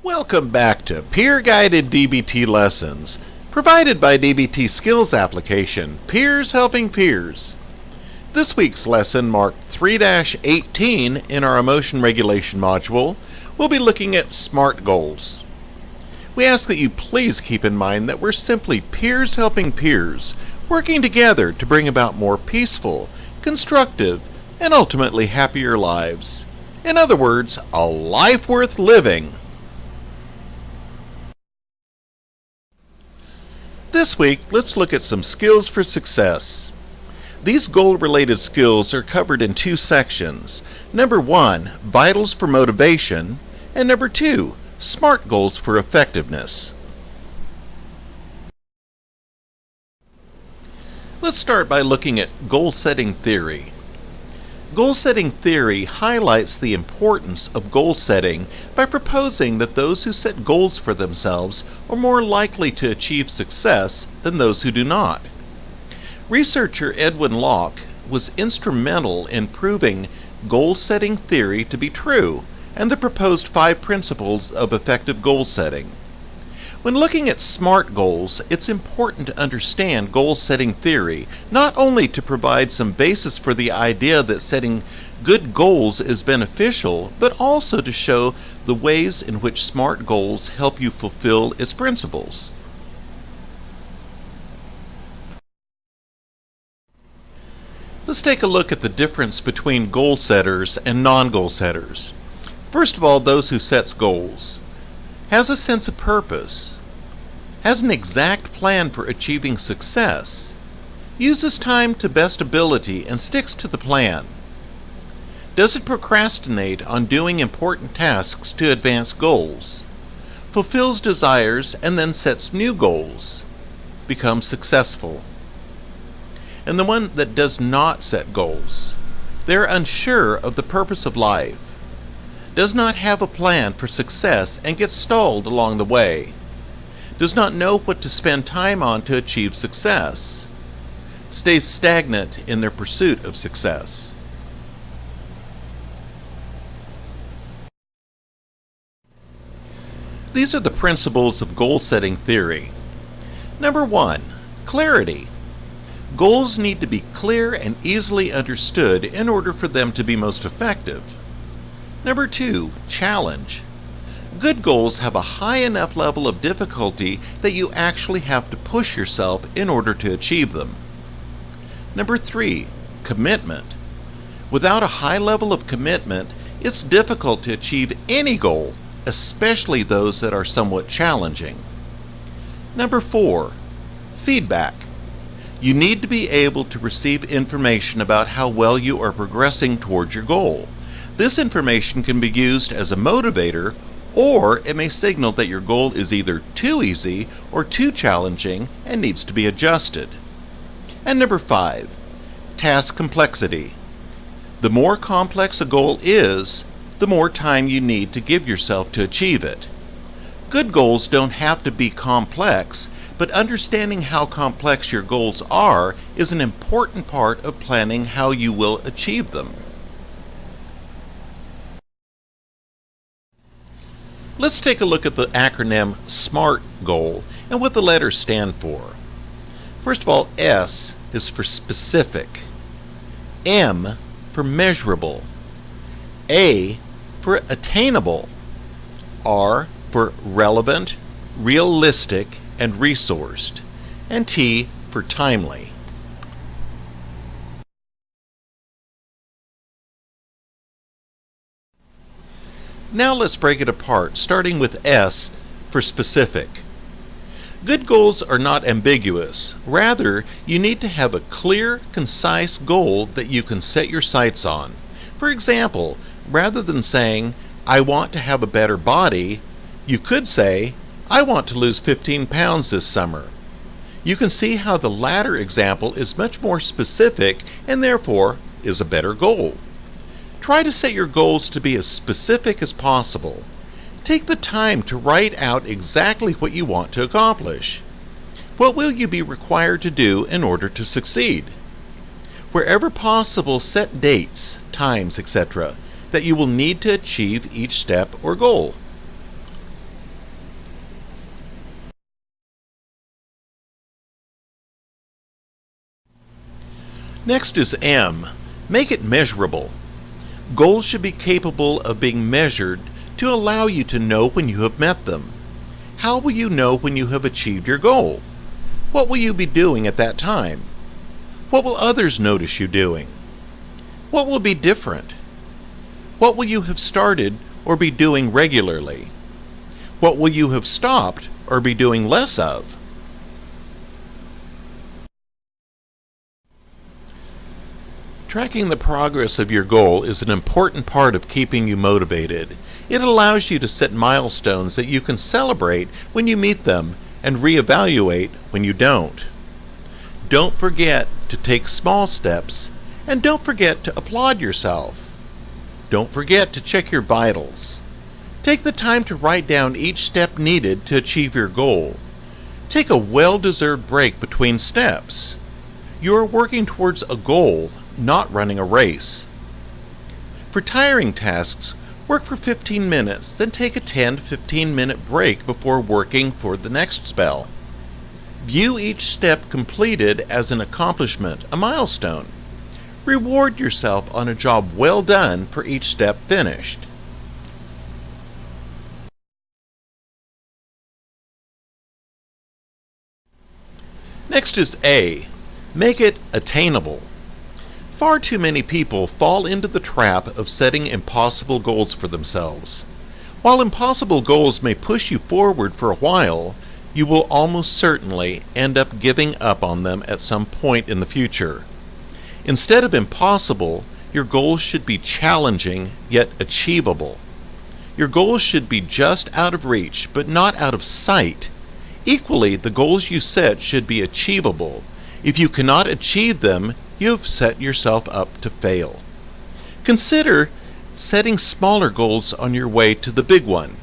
Welcome back to Peer-Guided DBT Lessons, provided by DBT Skills Application, Peers Helping Peers. This week's lesson, marked 3-18 in our Emotion Regulation module, we'll be looking at SMART goals. We ask that you please keep in mind that we're simply peers helping peers, working together to bring about more peaceful, constructive, and ultimately happier lives. In other words, a life worth living. This week, let's look at some skills for success. These goal-related skills are covered in two sections. Number 1, vitals for motivation, and number 2, SMART goals for effectiveness. Let's start by looking at goal-setting theory. Goal-setting theory highlights the importance of goal setting by proposing that those who set goals for themselves are more likely to achieve success than those who do not. Researcher Edwin Locke was instrumental in proving goal-setting theory to be true and the proposed 5 principles of effective goal setting. When looking at SMART goals, it's important to understand goal-setting theory, not only to provide some basis for the idea that setting good goals is beneficial, but also to show the ways in which SMART goals help you fulfill its principles. Let's take a look at the difference between goal setters and non-goal setters. First of all, those who sets goals. Has a sense of purpose, has an exact plan for achieving success, uses time to best ability and sticks to the plan, doesn't procrastinate on doing important tasks to advance goals, fulfills desires and then sets new goals, becomes successful. And the one that does not set goals, they're unsure of the purpose of life, does not have a plan for success and gets stalled along the way, does not know what to spend time on to achieve success, stays stagnant in their pursuit of success. These are the principles of goal-setting theory. Number 1, clarity. Goals need to be clear and easily understood in order for them to be most effective. Number 2, challenge. Good goals have a high enough level of difficulty that you actually have to push yourself in order to achieve them. Number 3, commitment. Without a high level of commitment, it's difficult to achieve any goal, especially those that are somewhat challenging. Number 4, feedback. You need to be able to receive information about how well you are progressing towards your goal. This information can be used as a motivator, or it may signal that your goal is either too easy or too challenging and needs to be adjusted. And number 5, task complexity. The more complex a goal is, the more time you need to give yourself to achieve it. Good goals don't have to be complex, but understanding how complex your goals are is an important part of planning how you will achieve them. Let's take a look at the acronym SMART goal and what the letters stand for. First of all, S is for specific, M for measurable, A for attainable, R for relevant, realistic, and resourced, and T for timely. Now let's break it apart, starting with S for specific. Good goals are not ambiguous. Rather, you need to have a clear, concise goal that you can set your sights on. For example, rather than saying, "I want to have a better body," you could say, "I want to lose 15 pounds this summer." You can see how the latter example is much more specific and therefore is a better goal. Try to set your goals to be as specific as possible. Take the time to write out exactly what you want to accomplish. What will you be required to do in order to succeed? Wherever possible, set dates, times, etc. that you will need to achieve each step or goal. Next is M. Make it measurable. Goals should be capable of being measured to allow you to know when you have met them. How will you know when you have achieved your goal? What will you be doing at that time? What will others notice you doing? What will be different? What will you have started or be doing regularly? What will you have stopped or be doing less of? Tracking the progress of your goal is an important part of keeping you motivated. It allows you to set milestones that you can celebrate when you meet them and reevaluate when you don't. Don't forget to take small steps, and don't forget to applaud yourself. Don't forget to check your vitals. Take the time to write down each step needed to achieve your goal. Take a well-deserved break between steps. You are working towards a goal, not running a race. For tiring tasks, work for 15 minutes, then take a 10 to 15 minute break before working for the next spell. View each step completed as an accomplishment, a milestone. Reward yourself on a job well done for each step finished. Next is A. Make it attainable. Far too many people fall into the trap of setting impossible goals for themselves. While impossible goals may push you forward for a while, you will almost certainly end up giving up on them at some point in the future. Instead of impossible, your goals should be challenging yet achievable. Your goals should be just out of reach, but not out of sight. Equally, the goals you set should be achievable. If you cannot achieve them, you have set yourself up to fail. Consider setting smaller goals on your way to the big one.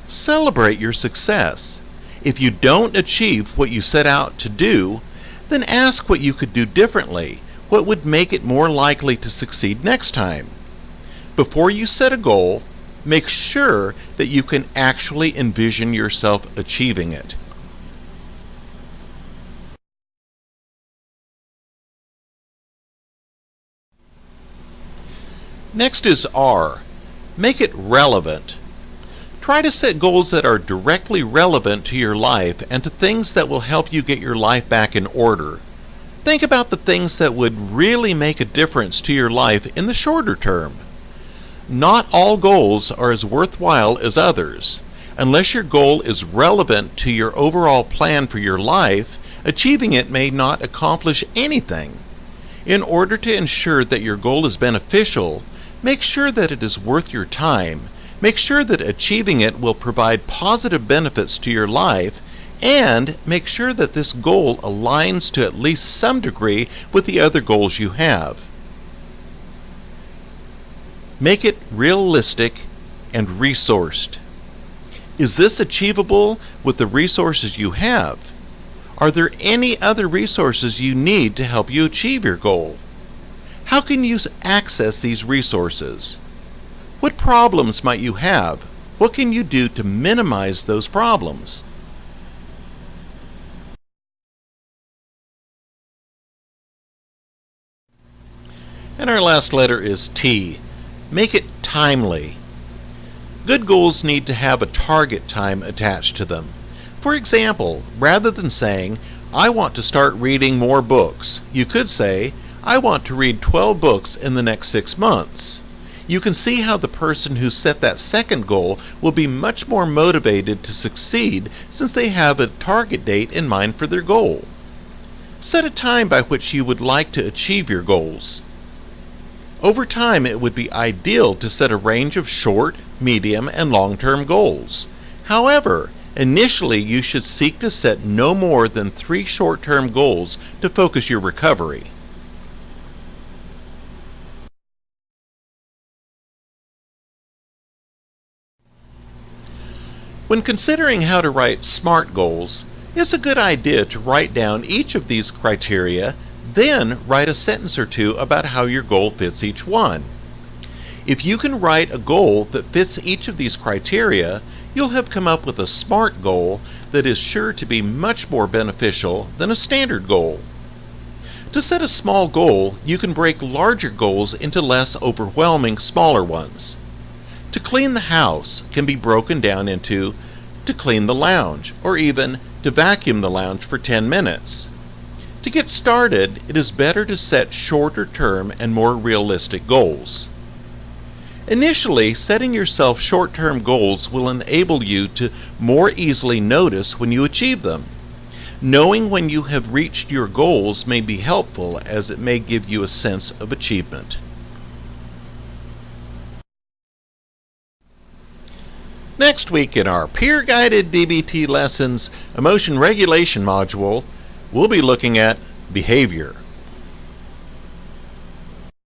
Celebrate your success. If you don't achieve what you set out to do, then ask what you could do differently, what would make it more likely to succeed next time. Before you set a goal, make sure that you can actually envision yourself achieving it. Next is R. Make it relevant. Try to set goals that are directly relevant to your life and to things that will help you get your life back in order. Think about the things that would really make a difference to your life in the shorter term. Not all goals are as worthwhile as others. Unless your goal is relevant to your overall plan for your life, achieving it may not accomplish anything. In order to ensure that your goal is beneficial, make sure that it is worth your time. Make sure that achieving it will provide positive benefits to your life, and make sure that this goal aligns to at least some degree with the other goals you have. Make it realistic and resourced. Is this achievable with the resources you have? Are there any other resources you need to help you achieve your goal? How can you access these resources? What problems might you have? What can you do to minimize those problems? And our last letter is T. Make it timely. Good goals need to have a target time attached to them. For example, rather than saying, I want to start reading more books, you could say, I want to read 12 books in the next 6 months. You can see how the person who set that second goal will be much more motivated to succeed since they have a target date in mind for their goal. Set a time by which you would like to achieve your goals. Over time, it would be ideal to set a range of short, medium, and long-term goals. However, initially you should seek to set no more than 3 short-term goals to focus your recovery. When considering how to write SMART goals, it's a good idea to write down each of these criteria, then write a sentence or two about how your goal fits each one. If you can write a goal that fits each of these criteria, you'll have come up with a SMART goal that is sure to be much more beneficial than a standard goal. To set a small goal, you can break larger goals into less overwhelming, smaller ones. To clean the house can be broken down into to clean the lounge, or even to vacuum the lounge for 10 minutes. To get started, it is better to set shorter term and more realistic goals. Initially, setting yourself short-term goals will enable you to more easily notice when you achieve them. Knowing when you have reached your goals may be helpful, as it may give you a sense of achievement. Next week in our peer-guided DBT lessons emotion regulation module, we'll be looking at behavior.